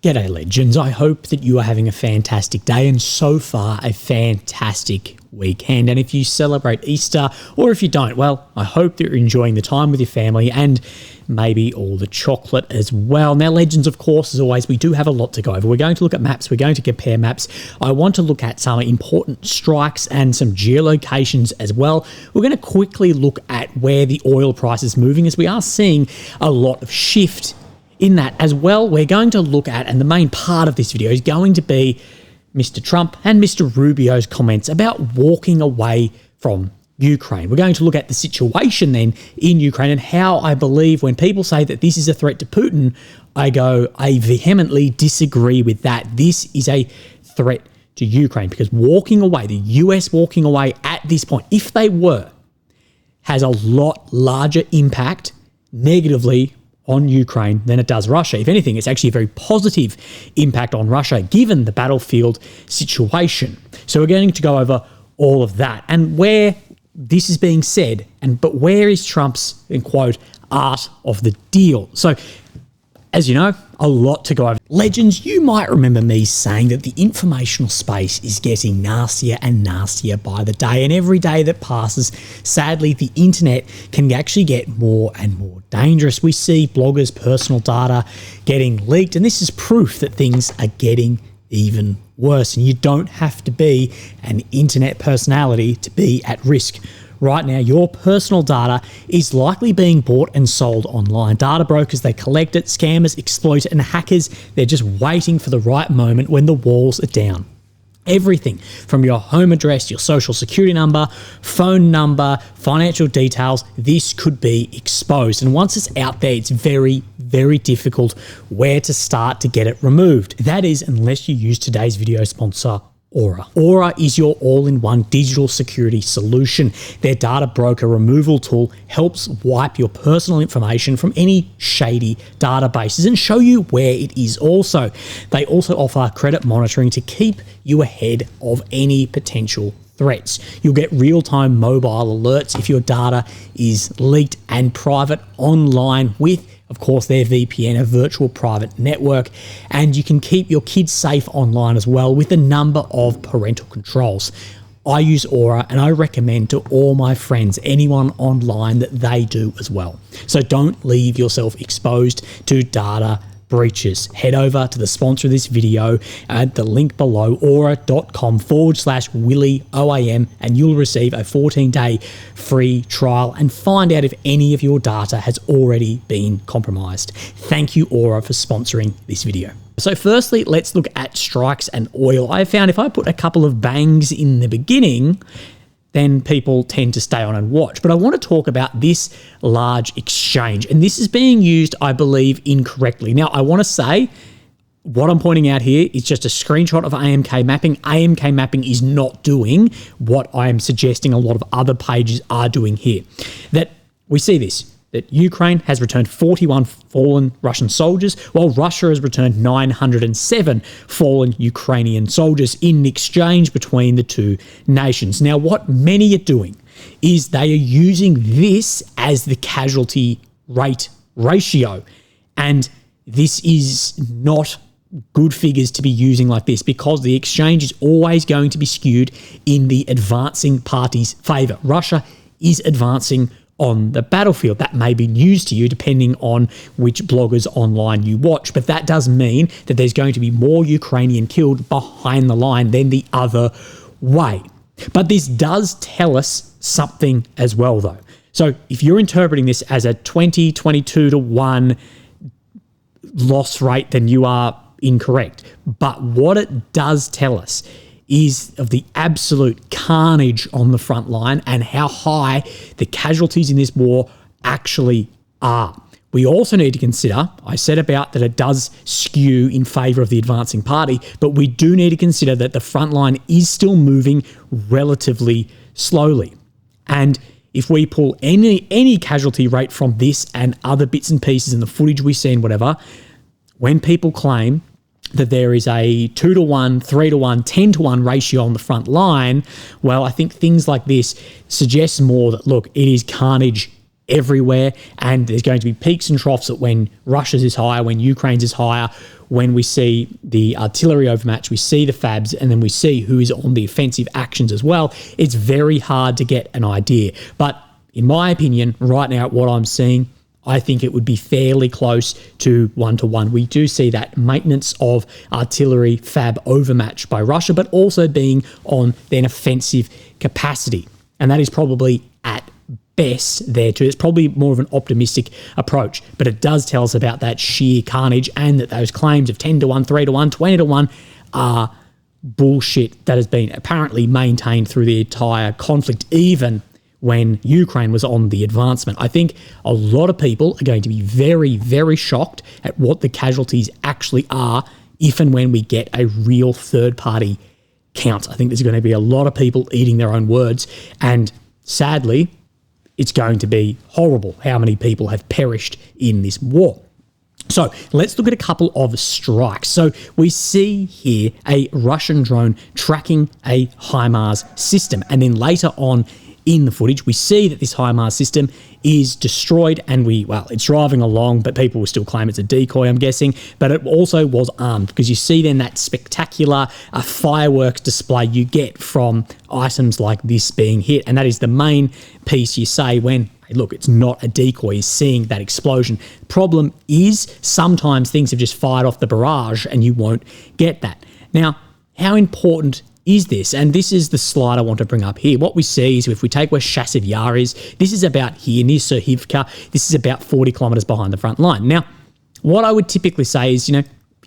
G'day legends, I hope that you are having a fantastic day and so far a fantastic weekend. And if you celebrate Easter or if you don't, well, I hope that you're enjoying the time with your family and maybe all the chocolate as well. Now legends, of course, as always, we do have a lot to go over. We're going to look at maps, we're going to compare maps. I want to look at some important strikes and some geolocations as well. We're going to quickly look at where the oil price is moving as we are seeing a lot of shift in that as well. We're going to look at, and the main part of this video is going to be Mr. Trump and Mr. Rubio's comments about walking away from Ukraine. We're going to look at the situation then in Ukraine and how I believe when people say that this is a threat to Putin, I vehemently disagree with that. This is a threat to Ukraine because walking away, the US walking away at this point, if they were, has a lot larger impact negatively on Ukraine than it does Russia. If anything, it's actually a very positive impact on Russia given the battlefield situation. So we're going to go over all of that and where this is being said, but where is Trump's, in quote, art of the deal? So as you know, a lot to go over. Legends, you might remember me saying that the informational space is getting nastier and nastier by the day, and every day that passes, sadly, the internet can actually get more and more dangerous. We see bloggers' personal data getting leaked, and this is proof that things are getting even worse, and you don't have to be an internet personality to be at risk. Right now, your personal data is likely being bought and sold online. Data brokers, they collect it, scammers exploit it, and hackers, they're just waiting for the right moment when the walls are down. Everything from your home address, your social security number, phone number, financial details, this could be exposed. And once it's out there, it's very, very difficult where to start to get it removed. That is, unless you use today's video sponsor, Aura. Aura is your all-in-one digital security solution. Their data broker removal tool helps wipe your personal information from any shady databases and show you where it is also. They also offer credit monitoring to keep you ahead of any potential threats. You'll get real-time mobile alerts if your data is leaked and private online with, of course, their VPN, a virtual private network, and you can keep your kids safe online as well with a number of parental controls. I use Aura and I recommend to all my friends, anyone online, that they do as well. So don't leave yourself exposed to data breaches. Head over to the sponsor of this video at the link below, aura.com/Willie OAM, and you'll receive a 14-day free trial and find out if any of your data has already been compromised. Thank you, Aura, for sponsoring this video. So firstly, let's look at strikes and oil. I found if I put a couple of bangs in the beginning, then people tend to stay on and watch. But I want to talk about this large exchange. And this is being used, I believe, incorrectly. Now, I want to say what I'm pointing out here is just a screenshot of AMK mapping. AMK mapping is not doing what I am suggesting a lot of other pages are doing here. That we see this, that Ukraine has returned 41 fallen Russian soldiers, while Russia has returned 907 fallen Ukrainian soldiers in exchange between the two nations. Now, what many are doing is they are using this as the casualty rate ratio, and this is not good figures to be using like this because the exchange is always going to be skewed in the advancing party's favour. Russia is advancing on the battlefield. That may be news to you depending on which bloggers online you watch, but that does mean that there's going to be more Ukrainian killed behind the line than the other way. But this does tell us something as well though. So if you're interpreting this as a 22 to 1 loss rate, then you are incorrect. But what it does tell us is of the absolute carnage on the front line and how high the casualties in this war actually are. We also need to consider, I said about that it does skew in favour of the advancing party, but we do need to consider that the front line is still moving relatively slowly. And if we pull any casualty rate from this and other bits and pieces in the footage we see and whatever, when people claim that there is a 2 to 1, 3 to 1, 10 to 1 ratio on the front line, well, I think things like this suggest more that, look, it is carnage everywhere, and there's going to be peaks and troughs at when Russia's is higher, when Ukraine's is higher, when we see the artillery overmatch, we see the FABs, and then we see who is on the offensive actions as well. It's very hard to get an idea. But in my opinion, right now, what I'm seeing, I think it would be fairly close to 1-to-1. We do see that maintenance of artillery FAB overmatch by Russia, but also being on an offensive capacity. And that is probably at best there too. It's probably more of an optimistic approach, but it does tell us about that sheer carnage and that those claims of 10-to-1, 3-to-1, 20-to-1 are bullshit that has been apparently maintained through the entire conflict, even when Ukraine was on the advancement. I think a lot of people are going to be very, very shocked at what the casualties actually are if and when we get a real third-party count. I think there's going to be a lot of people eating their own words, and sadly, it's going to be horrible how many people have perished in this war. So let's look at a couple of strikes. So we see here a Russian drone tracking a HIMARS system, and then later on in the footage, we see that this HIMARS system is destroyed, and it's driving along, but people will still claim it's a decoy, I'm guessing, but it also was armed, because you see then that spectacular fireworks display you get from items like this being hit, and that is the main piece you say when, hey, look, it's not a decoy, is seeing that explosion. Problem is, sometimes things have just fired off the barrage and you won't get that. Now, how important is this? And this is the slide I want to bring up here. What we see is, if we take where Chasiv Yar is, this is about here near Serhivka. This is about 40 kilometers behind the front line. Now, what I would typically say is,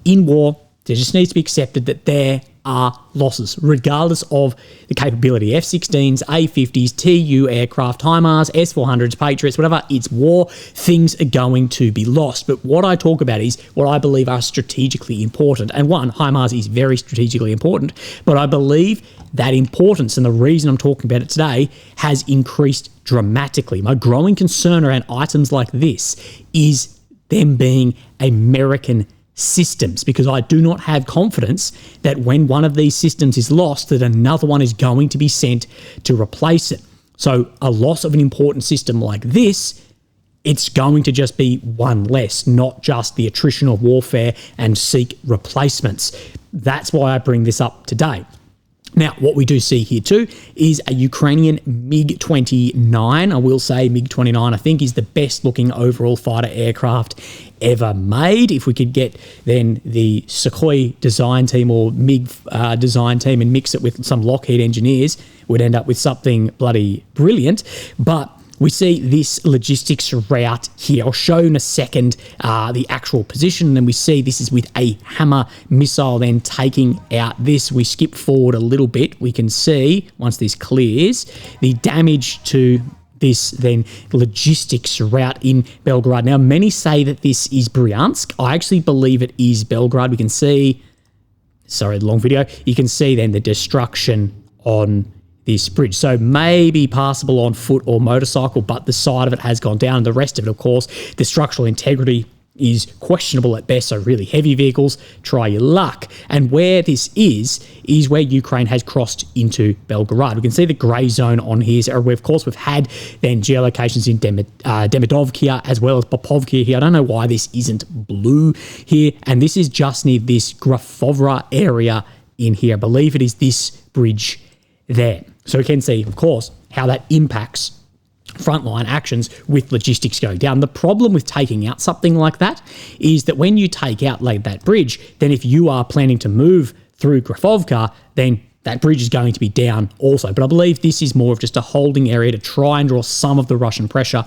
in war, there just needs to be accepted that there are losses, regardless of the capability. F-16s, A-50s, TU aircraft, HIMARS, S-400s, Patriots, whatever, it's war. Things are going to be lost. But what I talk about is what I believe are strategically important. And one, HIMARS is very strategically important, but I believe that importance, and the reason I'm talking about it today, has increased dramatically. My growing concern around items like this is them being American systems, because I do not have confidence that when one of these systems is lost, that another one is going to be sent to replace it. So a loss of an important system like this, it's going to just be one less, not just the attrition of warfare and seek replacements. That's why I bring this up today. Now, what we do see here too is a Ukrainian MiG-29. I will say MiG-29, I think, is the best looking overall fighter aircraft ever made. If we could get then the Sukhoi design team or MiG design team and mix it with some Lockheed engineers, we'd end up with something bloody brilliant. But we see this logistics route here. I'll show in a second the actual position. And we see this is with a Hammer missile then taking out this. We skip forward a little bit. We can see, once this clears, the damage to this then logistics route in Belgrade. Now, many say that this is Bryansk. I actually believe it is Belgrade. We can see, sorry, the long video. You can see then the destruction on this bridge. So maybe passable on foot or motorcycle, but the side of it has gone down. And the rest of it, of course, the structural integrity is questionable at best. So really heavy vehicles, try your luck. And where this is where Ukraine has crossed into Belgorod. We can see the grey zone on here. So of course, we've had then geolocations in Demidovkia as well as Popovkia here. I don't know why this isn't blue here. And this is just near this Grafovra area in here. I believe it is this bridge there. So we can see, of course, how that impacts frontline actions with logistics going down. The problem with taking out something like that is that when you take out like that bridge, then if you are planning to move through Grafovka, then that bridge is going to be down also. But I believe this is more of just a holding area to try and draw some of the Russian pressure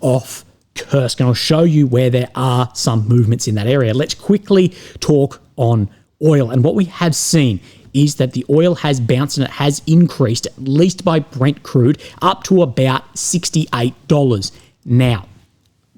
off Kursk. And I'll show you where there are some movements in that area. Let's quickly talk on oil. And what we have seen is that the oil has bounced and it has increased, at least by Brent crude, up to about $68. Now,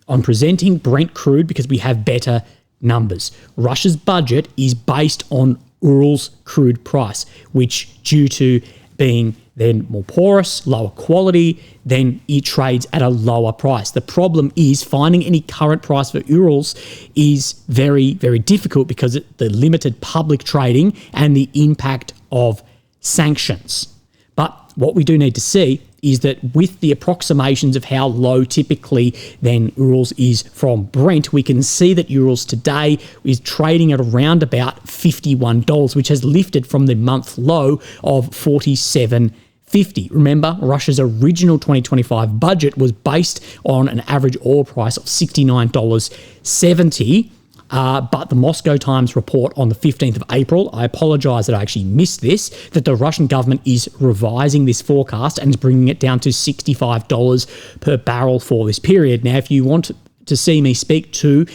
I'm presenting Brent crude because we have better numbers. Russia's budget is based on Ural's crude price, which, due to being then more porous, lower quality, then it trades at a lower price. The problem is finding any current price for Urals is very, very difficult because of the limited public trading and the impact of sanctions. But what we do need to see is that with the approximations of how low typically then Urals is from Brent, we can see that Urals today is trading at around about $51, which has lifted from the month low of $47.50. Remember, Russia's original 2025 budget was based on an average oil price of $69.70. But the Moscow Times report on the 15th of April, I apologise that I actually missed this, that the Russian government is revising this forecast and is bringing it down to $65 per barrel for this period. Now, if you want to see me speak to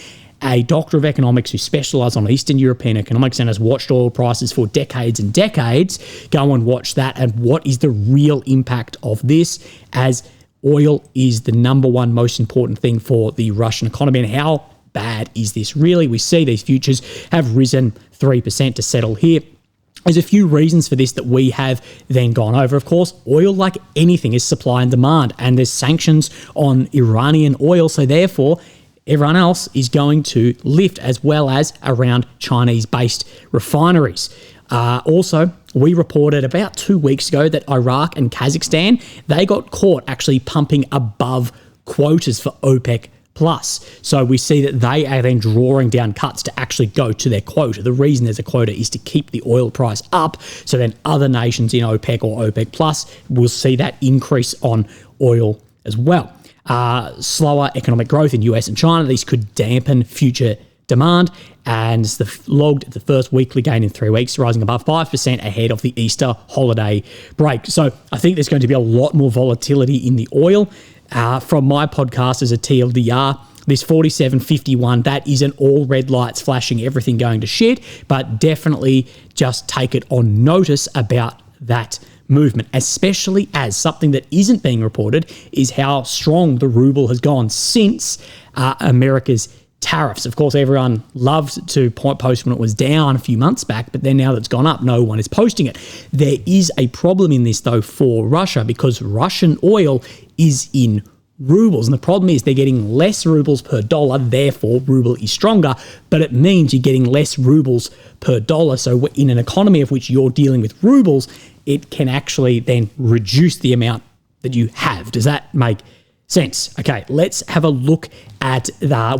a doctor of economics who specialises on Eastern European economics and has watched oil prices for decades and decades, go and watch that. And what is the real impact of this, as oil is the number one most important thing for the Russian economy, and how bad is this really? We see these futures have risen 3% to settle here. There's a few reasons for this that we have then gone over. Of course, oil, like anything, is supply and demand, and there's sanctions on Iranian oil, so therefore everyone else is going to lift, as well as around Chinese-based refineries. Also, we reported about 2 weeks ago that Iraq and Kazakhstan, they got caught actually pumping above quotas for OPEC+. So we see that they are then drawing down cuts to actually go to their quota. The reason there's a quota is to keep the oil price up, so then other nations in OPEC or OPEC+ will see that increase on oil as well. Slower economic growth in US and China, these could dampen future demand, and logged the first weekly gain in 3 weeks, rising above 5% ahead of the Easter holiday break. So I think there's going to be a lot more volatility in the oil. From my podcast as a TLDR, this 47.51, that isn't all red lights flashing, everything going to shit, but definitely just take it on notice about that movement, especially as something that isn't being reported is how strong the ruble has gone since America's tariffs. Of course, everyone loved to post when it was down a few months back, but then now that it's gone up, no one is posting it. There is a problem in this, though, for Russia, because Russian oil is in rubles, and the problem is they're getting less rubles per dollar, therefore ruble is stronger, but it means you're getting less rubles per dollar. So in an economy of which you're dealing with rubles, it can actually then reduce the amount that you have. Does that make sense? Okay, let's have a look at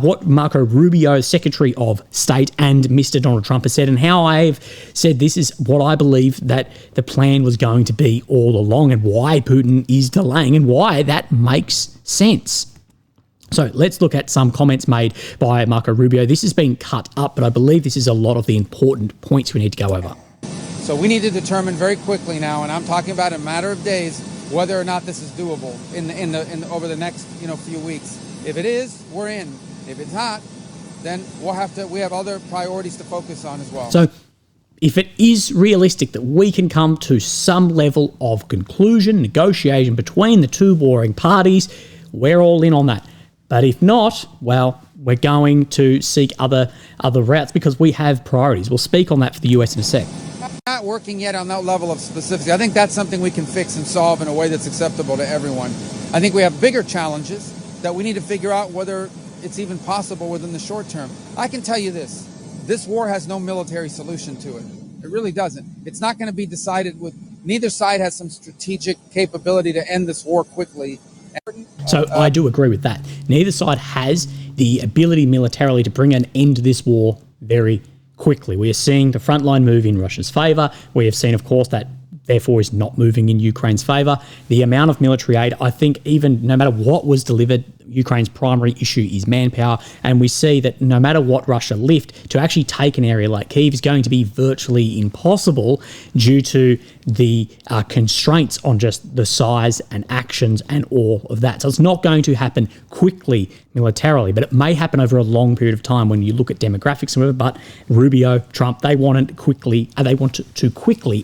what Marco Rubio, Secretary of State, and Mr. Donald Trump has said, and how I've said this is what I believe that the plan was going to be all along, and why Putin is delaying, and why that makes sense. So let's look at some comments made by Marco Rubio. This has been cut up, but I believe this is a lot of the important points we need to go over. So we need to determine very quickly now, and I'm talking about a matter of days, whether or not this is doable in over the next few weeks. If it is, we're in. If it's not, then we have other priorities to focus on as well. So if it is realistic that we can come to some level of conclusion, negotiation between the two warring parties, we're all in on that. But if not, well, we're going to seek other routes because we have priorities. We'll speak on that for the US in a sec. Not working yet on that level of specificity. I think that's something we can fix and solve in a way that's acceptable to everyone. I think we have bigger challenges that we need to figure out whether it's even possible within the short term. I can tell you this war has no military solution to it. It really doesn't. It's not going to be decided with, neither side has some strategic capability to end this war quickly. So I do agree with that. Neither side has the ability militarily to bring an end to this war very quickly. We are seeing the frontline move in Russia's favour. We have seen, of course, that therefore is not moving in Ukraine's favour. The amount of military aid, I think even no matter what was delivered, Ukraine's primary issue is manpower. And we see that no matter what Russia lift, to actually take an area like Kyiv is going to be virtually impossible due to the constraints on just the size and actions and all of that. So it's not going to happen quickly militarily, but it may happen over a long period of time when you look at demographics and whatever. But Rubio, Trump, they want to quickly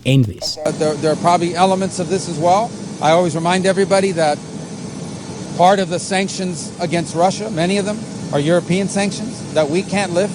end this. There are probably elements of this as well. I always remind everybody that part of the sanctions against Russia, many of them, are European sanctions that we can't lift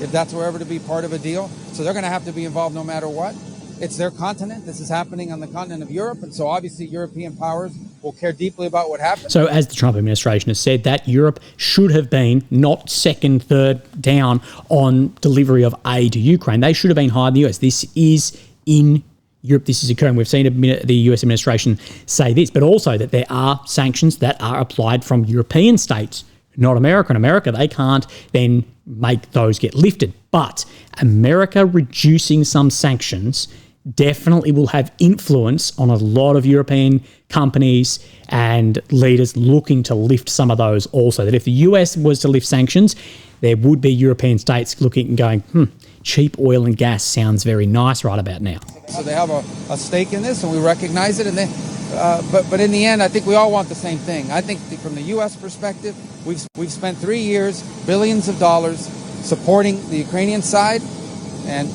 if that's ever to be part of a deal. So they're going to have to be involved no matter what. It's their continent. This is happening on the continent of Europe. And so obviously European powers will care deeply about what happens. So as the Trump administration has said, that Europe should have been not second, third down on delivery of aid to Ukraine. They should have been higher than the US. This is in Europe this is occurring. We've seen the US administration say this, but also that there are sanctions that are applied from European states, not America. In America, they can't then make those get lifted. But America reducing some sanctions definitely will have influence on a lot of European companies and leaders looking to lift some of those also. That if the US was to lift sanctions, there would be European states looking and going, cheap oil and gas sounds very nice right about now. So they have a stake in this, and we recognize it. And then, but in the end, I think we all want the same thing. I think from the U.S. perspective, we've spent 3 years, billions of dollars, supporting the Ukrainian side, and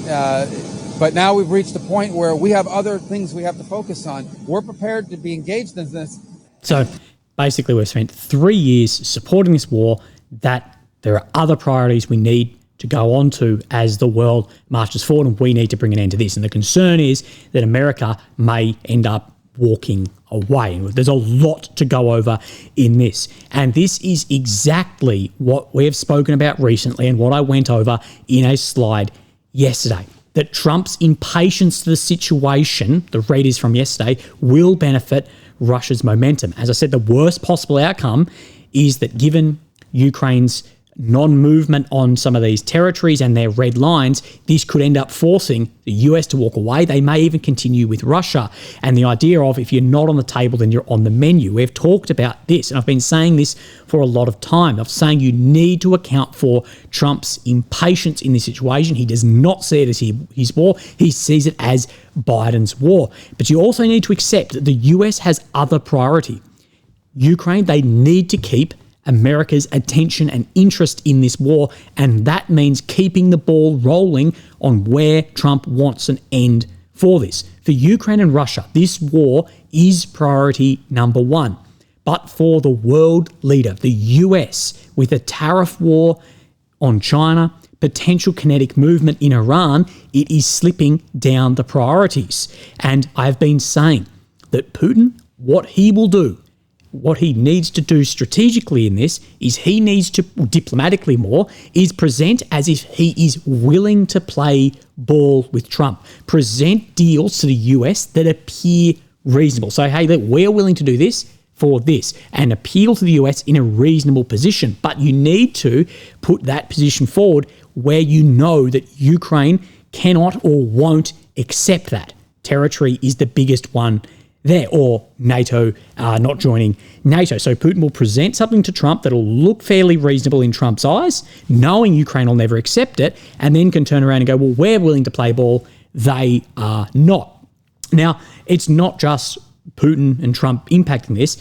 but now we've reached the point where we have other things we have to focus on. We're prepared to be engaged in this. So basically, we've spent 3 years supporting this war, that there are other priorities we need to go on to as the world marches forward, and we need to bring an end to this. And the concern is that America may end up walking away. And there's a lot to go over in this. And this is exactly what we have spoken about recently and what I went over in a slide yesterday. That Trump's impatience to the situation, the read is from yesterday, will benefit Russia's momentum. As I said, the worst possible outcome is that given Ukraine's non-movement on some of these territories and their red lines, this could end up forcing the US to walk away. They may even continue with Russia. And the idea of if you're not on the table, then you're on the menu. We've talked about this, and I've been saying this for a lot of time. I'm saying you need to account for Trump's impatience in this situation. He does not see it as his war. He sees it as Biden's war. But you also need to accept that the US has other priority. Ukraine, they need to keep America's attention and interest in this war, and that means keeping the ball rolling on where Trump wants an end for this. For Ukraine and Russia, this war is priority number one. But for the world leader, the US, with a tariff war on China, potential kinetic movement in Iran, it is slipping down the priorities. And I've been saying that Putin, what he will do, what he needs to do strategically in this is he needs to, diplomatically more, is present as if he is willing to play ball with Trump. Present deals to the US that appear reasonable. So, hey, look, we're willing to do this for this, and appeal to the US in a reasonable position. But you need to put that position forward where you know that Ukraine cannot or won't accept that. Territory is the biggest one there, or NATO not joining NATO. So Putin will present something to Trump that will look fairly reasonable in Trump's eyes, knowing Ukraine will never accept it, and then can turn around and go, well, we're willing to play ball, they are not. Now, it's not just Putin and Trump impacting this.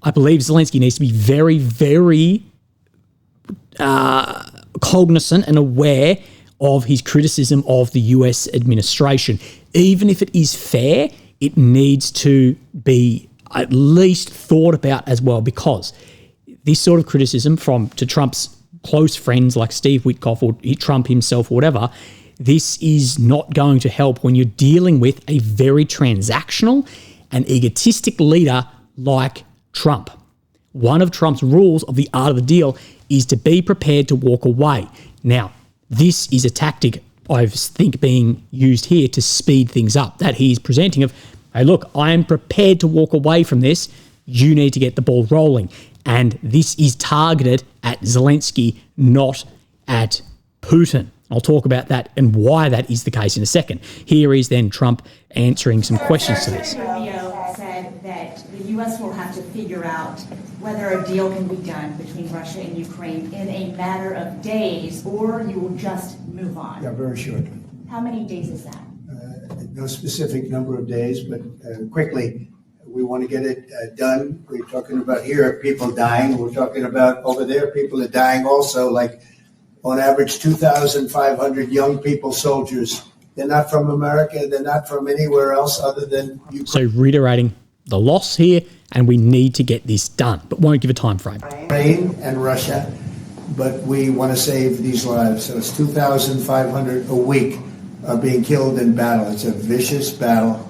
I believe Zelensky needs to be very, very cognizant and aware of his criticism of the US administration. Even if it is fair, it needs to be at least thought about as well, because this sort of criticism to Trump's close friends like Steve Witkoff or Trump himself or whatever, this is not going to help when you're dealing with a very transactional and egotistic leader like Trump. One of Trump's rules of the art of the deal is to be prepared to walk away. Now, this is a tactic I think being used here to speed things up, that he's presenting of, hey, look, I am prepared to walk away from this. You need to get the ball rolling. And this is targeted at Zelensky, not at Putin. I'll talk about that and why that is the case in a second. Here is then Trump answering some questions to this. Rubio said that the U.S. will have to figure out whether a deal can be done between Russia and Ukraine in a matter of days, or you will just move on. Yeah, very shortly. How many days is that? No specific number of days, but quickly. We want to get it done. We're talking about here people dying. We're talking about over there people are dying also, like on average 2,500 young people, soldiers. They're not from America. They're not from anywhere else other than Ukraine. So reiterating the loss here, and we need to get this done, but won't give a time frame. Ukraine and Russia, but we want to save these lives. So it's 2,500 a week are being killed in battle. It's a vicious battle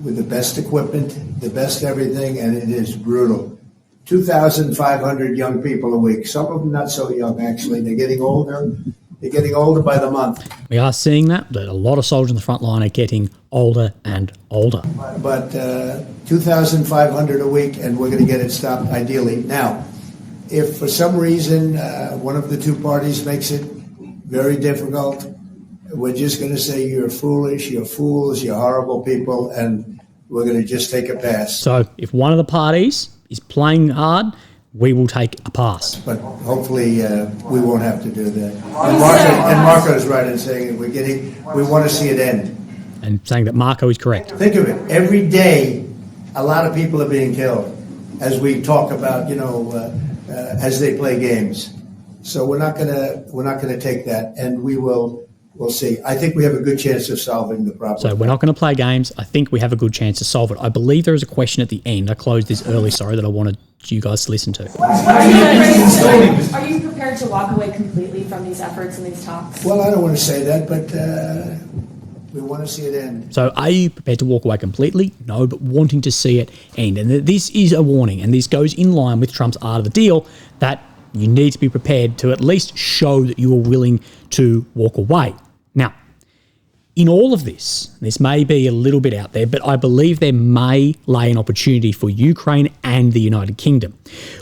with the best equipment, the best everything, and it is brutal. 2,500 young people a week. Some of them not so young, actually. They're getting older. They're getting older by the month. We are seeing that a lot of soldiers on the front line are getting older and older. But 2,500 a week, and we're going to get it stopped ideally. Now, if for some reason one of the two parties makes it very difficult, we're just going to say you're foolish, you're fools, you're horrible people, and we're going to just take a pass. So if one of the parties is playing hard, we will take a pass. But hopefully we won't have to do that. And Marco's right in saying we want to see it end. And saying that Marco is correct. Think of it. Every day, a lot of people are being killed as we talk about, as they play games. So we're not gonna take that, and we'll see. I think we have a good chance of solving the problem. So we're not going to play games. I think we have a good chance to solve it. I believe there is a question at the end. I closed this early, sorry, that I wanted you guys to listen to. Are you prepared to walk away completely from these efforts and these talks? Well, I don't want to say that, but we want to see it end. So are you prepared to walk away completely? No, but wanting to see it end. And this is a warning, and this goes in line with Trump's art of the deal, that you need to be prepared to at least show that you are willing to walk away. Now, in all of this may be a little bit out there, but I believe there may lay an opportunity for Ukraine and the United Kingdom.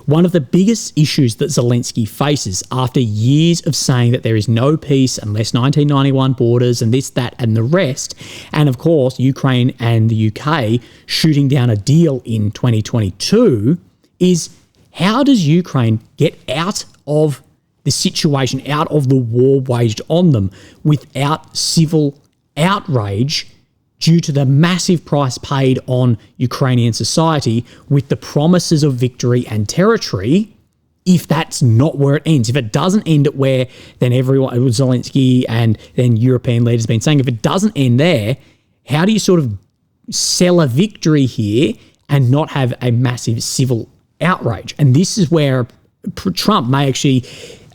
One of the biggest issues that Zelensky faces after years of saying that there is no peace unless 1991 borders and this, that, and the rest, and of course, Ukraine and the UK shooting down a deal in 2022, is how does Ukraine get out of the situation, out of the war waged on them without civil outrage due to the massive price paid on Ukrainian society with the promises of victory and territory, if that's not where it ends? If it doesn't end at where then everyone, Zelensky and then European leaders have been saying, if it doesn't end there, how do you sort of sell a victory here and not have a massive civil outrage? And this is where Trump may actually,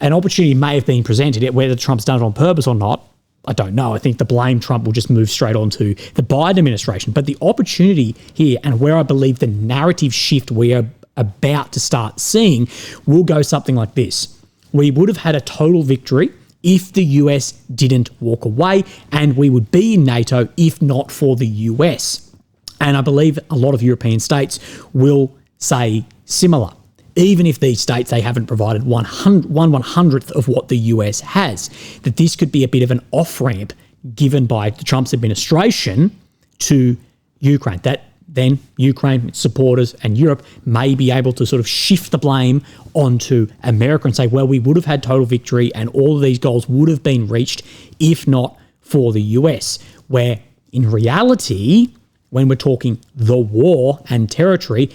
an opportunity may have been presented. Whether Trump's done it on purpose or not, I don't know. I think the blame Trump will just move straight on to the Biden administration. But the opportunity here, and where I believe the narrative shift we are about to start seeing, will go something like this. We would have had a total victory if the US didn't walk away, and we would be in NATO if not for the US. And I believe a lot of European states will say similar. Even if these states, they haven't provided 1/100th of what the US has, that this could be a bit of an off-ramp given by the Trump's administration to Ukraine, that then Ukraine, its supporters, and Europe may be able to sort of shift the blame onto America and say, well, we would have had total victory and all of these goals would have been reached if not for the US, where in reality, when we're talking the war and territory,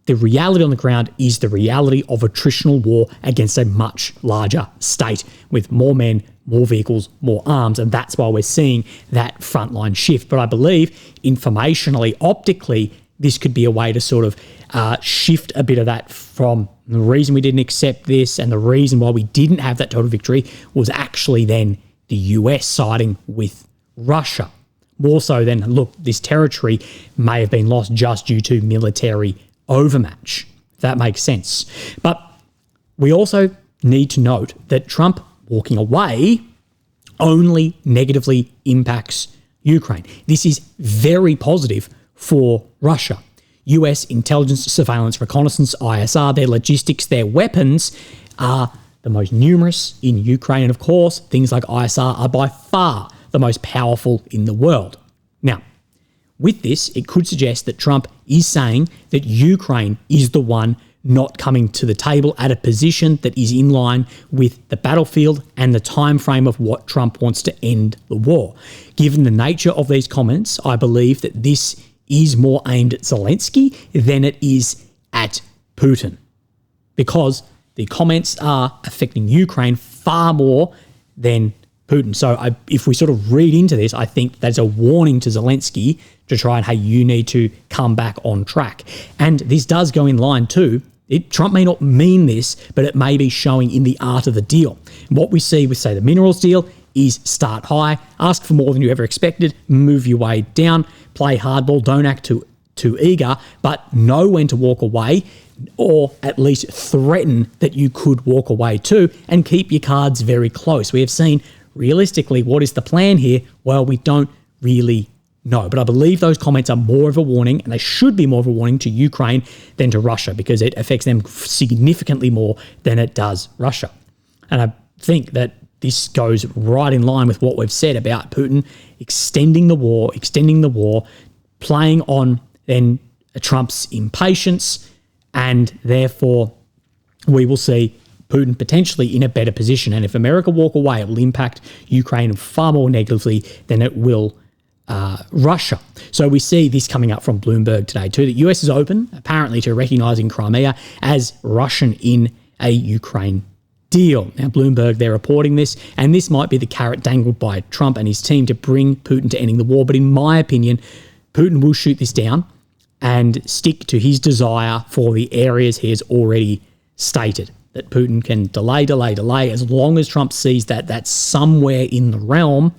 the reality on the ground is the reality of attritional war against a much larger state with more men, more vehicles, more arms, and that's why we're seeing that frontline shift. But I believe informationally, optically, this could be a way to sort of shift a bit of that from the reason we didn't accept this and the reason why we didn't have that total victory was actually then the US siding with Russia. More so than, look, this territory may have been lost just due to military overmatch, if that makes sense. But we also need to note that Trump walking away only negatively impacts Ukraine. This is very positive for Russia. US intelligence, surveillance, reconnaissance, ISR, their logistics, their weapons are the most numerous in Ukraine. And of course, things like ISR are by far the most powerful in the world. Now, with this, it could suggest that Trump is saying that Ukraine is the one not coming to the table at a position that is in line with the battlefield and the time frame of what Trump wants to end the war. Given the nature of these comments, I believe that this is more aimed at Zelensky than it is at Putin, because the comments are affecting Ukraine far more than Putin. So if we sort of read into this, I think that's a warning to Zelensky to try and, hey, you need to come back on track. And this does go in line too. Trump may not mean this, but it may be showing in the art of the deal. And what we see with, say, the minerals deal is start high, ask for more than you ever expected, move your way down, play hardball, don't act too eager, but know when to walk away, or at least threaten that you could walk away too, and keep your cards very close. We have seen, realistically, what is the plan here? Well, we don't really know. But I believe those comments are more of a warning, and they should be more of a warning to Ukraine than to Russia, because it affects them significantly more than it does Russia. And I think that this goes right in line with what we've said about Putin extending the war, playing on then Trump's impatience, and therefore we will see Putin potentially in a better position. And if America walk away, it will impact Ukraine far more negatively than it will Russia. So we see this coming up from Bloomberg today too. The US is open, apparently, to recognising Crimea as Russian in a Ukraine deal. Now, Bloomberg, they're reporting this, and this might be the carrot dangled by Trump and his team to bring Putin to ending the war. But in my opinion, Putin will shoot this down and stick to his desire for the areas he has already stated. That Putin can delay, as long as Trump sees that that's somewhere in the realm.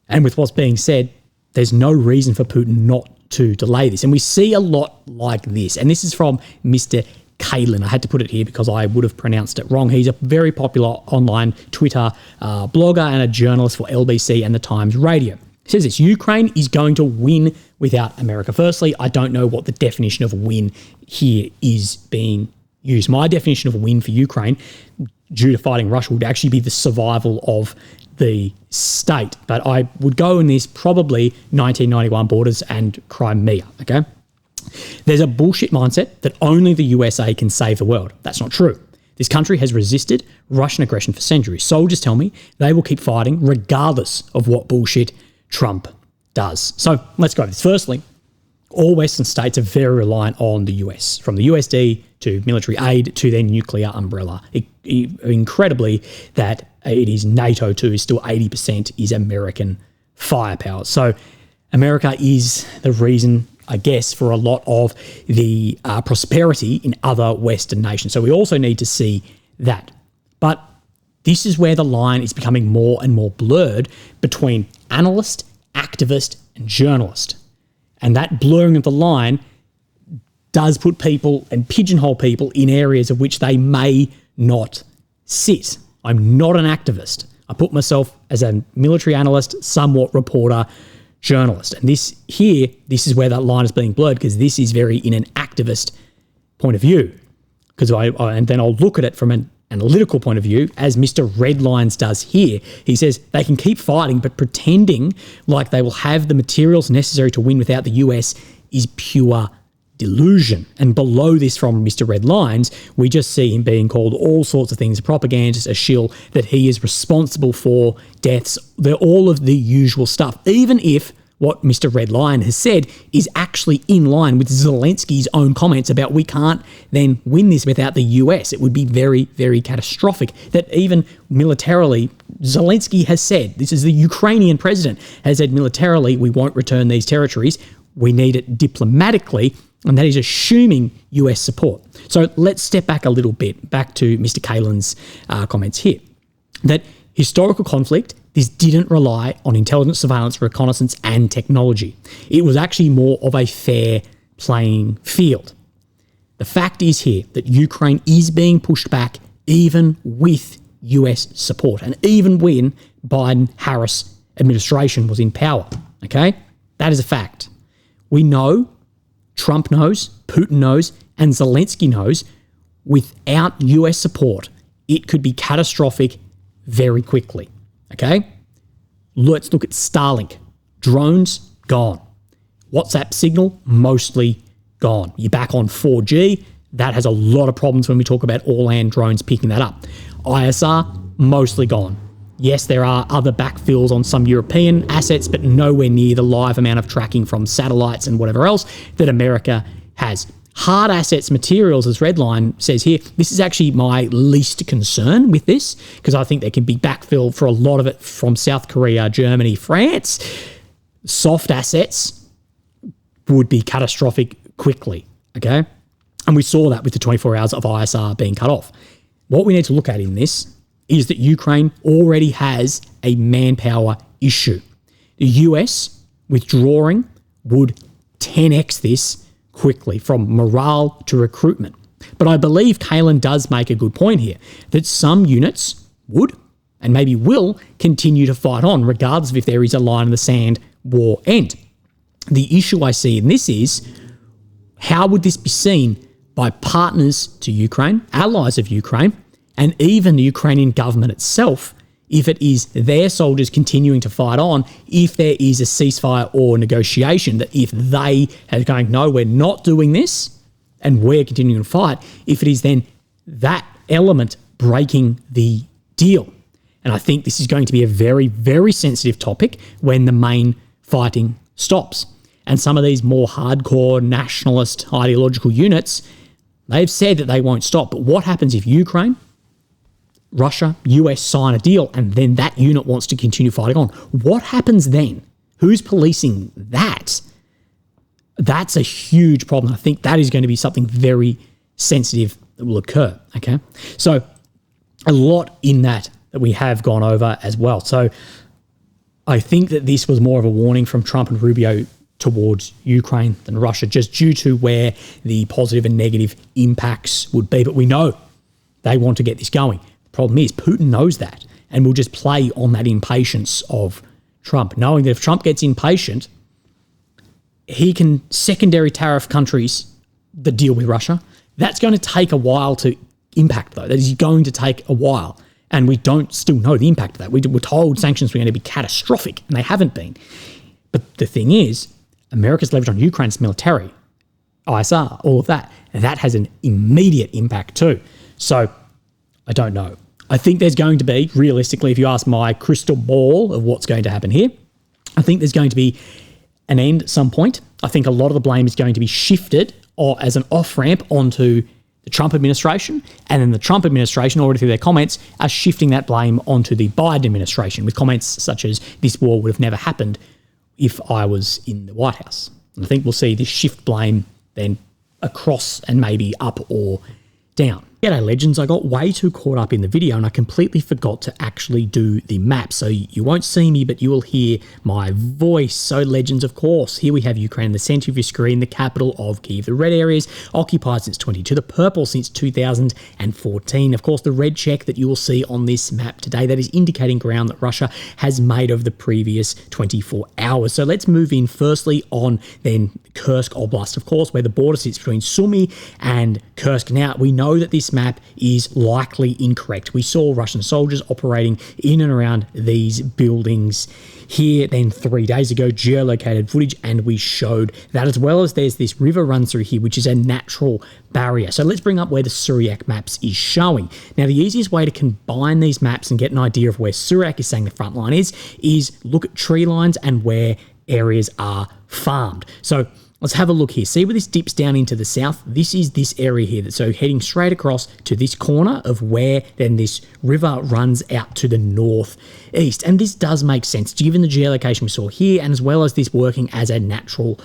And with what's being said, there's no reason for Putin not to delay this. And we see a lot like this. And this is from Mr. Kalin. I had to put it here because I would have pronounced it wrong. He's a very popular online Twitter blogger and a journalist for LBC and the Times Radio. He says this: Ukraine is going to win without America. Firstly, I don't know what the definition of win here is being used. My definition of a win for Ukraine, due to fighting Russia, would actually be the survival of the state. But I would go in this probably 1991 borders and Crimea, okay? There's a bullshit mindset that only the USA can save the world. That's not true. This country has resisted Russian aggression for centuries. Soldiers tell me they will keep fighting regardless of what bullshit Trump does. So let's go over this. Firstly, all Western states are very reliant on the US, from the USD to military aid to their nuclear umbrella. Incredibly, that it is NATO too, still 80% is American firepower. So America is the reason, I guess, for a lot of the prosperity in other Western nations. So we also need to see that. But this is where the line is becoming more and more blurred between analyst, activist, and journalist. And that blurring of the line does put people and pigeonhole people in areas of which they may not sit. I'm not an activist. I put myself as a military analyst, somewhat reporter, journalist. And this is where that line is being blurred, because this is very in an activist point of view. Because and then I'll look at it from an analytical point of view, as Mr. Redlines does here. He says they can keep fighting, but pretending like they will have the materials necessary to win without the US is pure delusion. And below this from Mr. Redlines, we just see him being called all sorts of things: a propagandist, a shill, that he is responsible for deaths. They're all of the usual stuff, even if what Mr. Redline has said is actually in line with Zelensky's own comments about we can't then win this without the US. It would be very, very catastrophic. That even militarily, Zelensky has said, this is the Ukrainian president, has said militarily we won't return these territories. We need it diplomatically, and that is assuming US support. So let's step back a little bit, back to Mr. Kalin's comments here. That historical conflict, this didn't rely on intelligence, surveillance, reconnaissance, and technology. It was actually more of a fair playing field. The fact is here that Ukraine is being pushed back even with US support, and even when Biden-Harris administration was in power, okay? That is a fact. We know, Trump knows, Putin knows, and Zelensky knows, without US support, it could be catastrophic very quickly. Okay, let's look at Starlink. Drones, gone. WhatsApp signal, mostly gone. You're back on 4G. That has a lot of problems when we talk about all-land drones picking that up. ISR, mostly gone. Yes, there are other backfills on some European assets, but nowhere near the live amount of tracking from satellites and whatever else that America has. Hard assets, materials, as Redline says here, this is actually my least concern with this, because I think there can be backfill for a lot of it from South Korea, Germany, France. Soft assets would be catastrophic quickly, okay? And we saw that with the 24 hours of ISR being cut off. What we need to look at in this is that Ukraine already has a manpower issue. The US withdrawing would 10x this quickly from morale to recruitment. But I believe Kalen does make a good point here, that some units would and maybe will continue to fight on regardless of if there is a line in the sand war end. The issue I see in this is, how would this be seen by partners to Ukraine, allies of Ukraine, and even the Ukrainian government itself, if it is their soldiers continuing to fight on, if there is a ceasefire or negotiation, that if they are going, no, we're not doing this, and we're continuing to fight, if it is then that element breaking the deal. And I think this is going to be a very, very sensitive topic when the main fighting stops. And some of these more hardcore nationalist ideological units, they've said that they won't stop. But what happens if Ukraine, Russia, US sign a deal and then that unit wants to continue fighting on? What happens then? Who's policing that? That's a huge problem. I think that is going to be something very sensitive that will occur, okay? So a lot in that we have gone over as well. So I think that this was more of a warning from Trump and Rubio towards Ukraine than Russia, just due to where the positive and negative impacts would be. But we know they want to get this going. The problem is Putin knows that and will just play on that impatience of Trump, knowing that if Trump gets impatient, he can secondary tariff countries that deal with Russia. That's going to take a while to impact, though. That is going to take a while. And we don't still know the impact of that. We were told sanctions were going to be catastrophic, and they haven't been. But the thing is, America's leverage on Ukraine's military, ISR, all of that, and that has an immediate impact too. So I don't know. I think there's going to be, realistically, if you ask my crystal ball of what's going to happen here, I think there's going to be an end at some point. I think a lot of the blame is going to be shifted or as an off-ramp onto the Trump administration, and then the Trump administration, already through their comments, are shifting that blame onto the Biden administration with comments such as, this war would have never happened if I was in the White House. And I think we'll see this shift blame then across and maybe up or down. G'day legends, I got way too caught up in the video and I completely forgot to actually do the map. So you won't see me, but you will hear my voice. So legends, of course, here we have Ukraine in the center of your screen, the capital of Kyiv. The red areas occupied since 22, the purple since 2014. Of course, the red check that you will see on this map today, that is indicating ground that Russia has made over the previous 24 hours. So let's move in firstly on then Kursk Oblast, of course, where the border sits between Sumy and Kursk. Now, we know that this map is likely incorrect. We saw Russian soldiers operating in and around these buildings here then 3 days ago, geolocated footage, and we showed that, as well as there's this river runs through here, which is a natural barrier. So let's bring up where the Syriac maps is showing. Now, the easiest way to combine these maps and get an idea of where Syriac is saying the front line is look at tree lines and where areas are farmed. So let's have a look here. See where this dips down into the south? This is this area here. So heading straight across to this corner of where then this river runs out to the northeast. And this does make sense given the geolocation we saw here, and as well as this working as a natural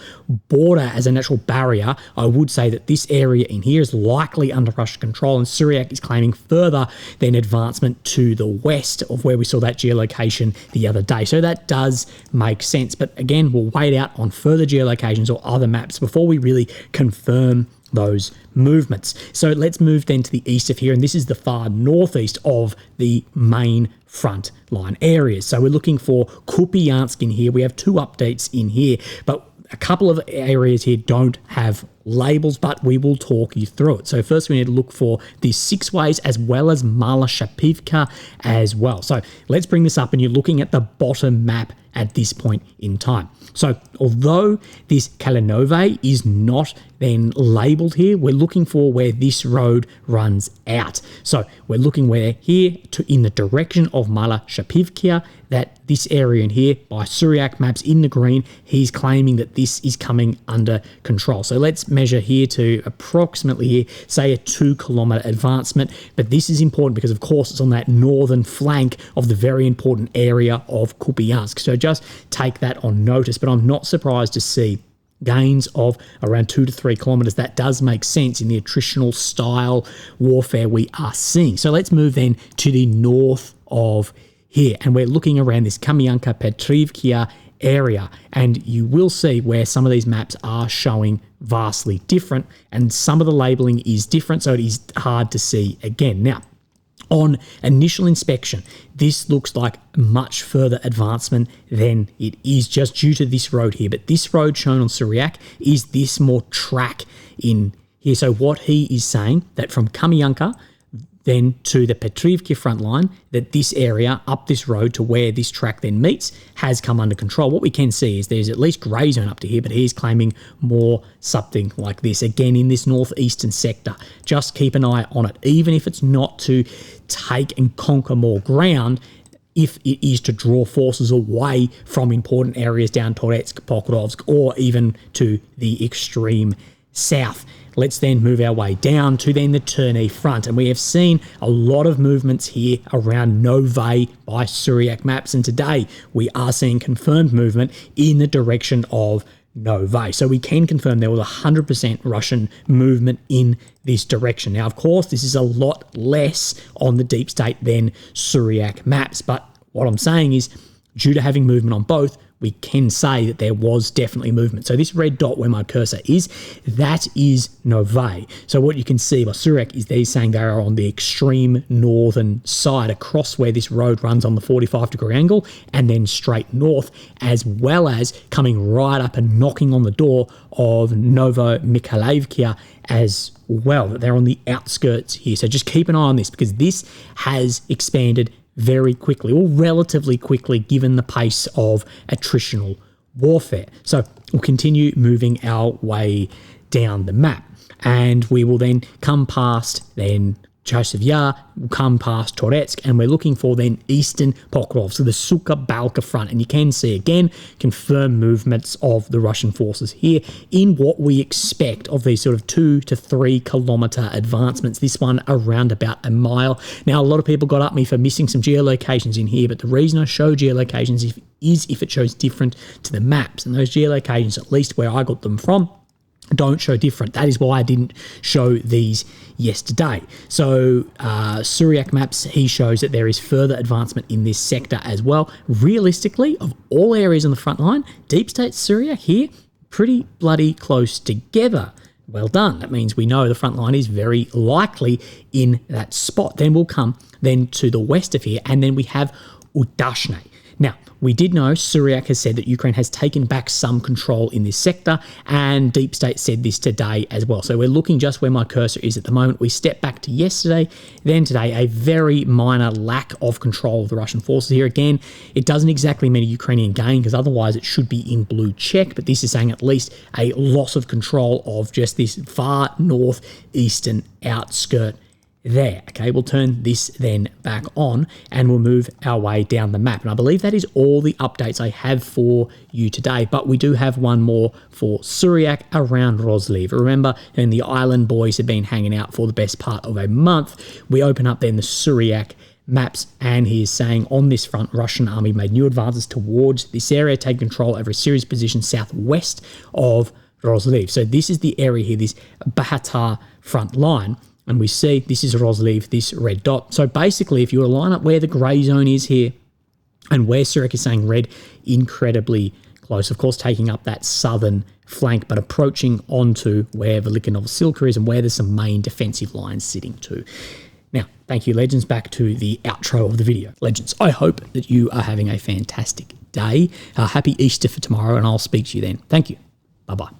border, as a natural barrier. I would say that this area in here is likely under Russian control, and Syriac is claiming further than advancement to the west of where we saw that geolocation the other day. So that does make sense. But again, we'll wait out on further geolocations or other maps before we really confirm those movements. So let's move then to the east of here, and this is the far northeast of the main front line areas. So we're looking for Kupiansk in here. We have two updates in here, but a couple of areas here don't have labels, but we will talk you through it. So first we need to look for these 6 ways, as well as Mala Shapivka as well. So let's bring this up, and you're looking at the bottom map at this point in time. So although this Kalinove is not then labeled here, we're looking for where this road runs out. So we're looking where here to in the direction of Mala Shapivka, that this area in here by Syriac maps in the green, he's claiming that this is coming under control. So let's measure here to approximately here, say a 2-kilometer advancement. But this is important because of course it's on that northern flank of the very important area of Kupiansk. So just take that on notice, but I'm not surprised to see gains of around 2 to 3 kilometers. That does make sense in the attritional style warfare we are seeing. So let's move then to the north of here, and we're looking around this Kamyanka Petrivka area. And you will see where some of these maps are showing vastly different, and some of the labeling is different, so it is hard to see again. Now, on initial inspection, this looks like much further advancement than it is just due to this road here. But this road shown on Suriak is this more track in here. So what he is saying, that from Kamianka then to the Petrivki front line, that this area up this road to where this track then meets has come under control. What we can see is there's at least grey zone up to here, but he's claiming more something like this. Again, in this northeastern sector, just keep an eye on it. Even if it's not to take and conquer more ground, if it is to draw forces away from important areas down Toretsk, Pokrovsk, or even to the extreme south. Let's then move our way down to then the Terney front. And we have seen a lot of movements here around Novy by Suriak maps. And today we are seeing confirmed movement in the direction of Novy. So we can confirm there was 100% Russian movement in this direction. Now, of course, this is a lot less on the deep state than Suriak maps. But what I'm saying is, due to having movement on both, we can say that there was definitely movement. So this red dot where my cursor is, that is Novy. So what you can see by Suriak is they're saying they are on the extreme northern side across where this road runs on the 45-degree angle and then straight north, as well as coming right up and knocking on the door of Novo-Mikhailivka as well. They're on the outskirts here. So just keep an eye on this, because this has expanded very quickly, or relatively quickly, given the pace of attritional warfare. So we'll continue moving our way down the map, and we will then come past then Joseph Yar, will come past Toretsk, and we're looking for then eastern Pokrovsk, so the Suka-Balka front. And you can see again confirmed movements of the Russian forces here in what we expect of these sort of 2 to 3 kilometer advancements. This one around about a mile. Now, a lot of people got at me for missing some geolocations in here, but the reason I show geolocations is if it shows different to the maps, and those geolocations, at least where I got them from, don't show different. That is why I didn't show these yesterday. So Suriak maps, he shows that there is further advancement in this sector as well. Realistically, of all areas on the front line, Deep State Suriak here, pretty bloody close together. Well done. That means we know the front line is very likely in that spot. Then we'll come then to the west of here, and then we have Udashne. Now, we did know Suriak has said that Ukraine has taken back some control in this sector, and Deep State said this today as well. So we're looking just where my cursor is at the moment. We step back to yesterday, then today, a very minor lack of control of the Russian forces here. Again, it doesn't exactly mean a Ukrainian gain, because otherwise it should be in blue check, but this is saying at least a loss of control of just this far northeastern outskirt there. Okay, we'll turn this then back on and we'll move our way down the map. And I believe that is all the updates I have for you today, but we do have one more for Suriak around Rozliv. Remember, when the island boys have been hanging out for the best part of a month, we open up then the Suriak maps, and he is saying on this front, Russian army made new advances towards this area, take control over a series of positions southwest of Rozliv. So this is the area here, this Bahatar front line. And we see this is Rozliv, this red dot. So basically, if you were to line up where the grey zone is here and where Suriak is saying red, incredibly close. Of course, taking up that southern flank, but approaching onto where Velika Novosilka is and where there's some main defensive lines sitting too. Now, thank you, Legends. Back to the outro of the video. Legends, I hope that you are having a fantastic day. Happy Easter for tomorrow, and I'll speak to you then. Thank you. Bye-bye.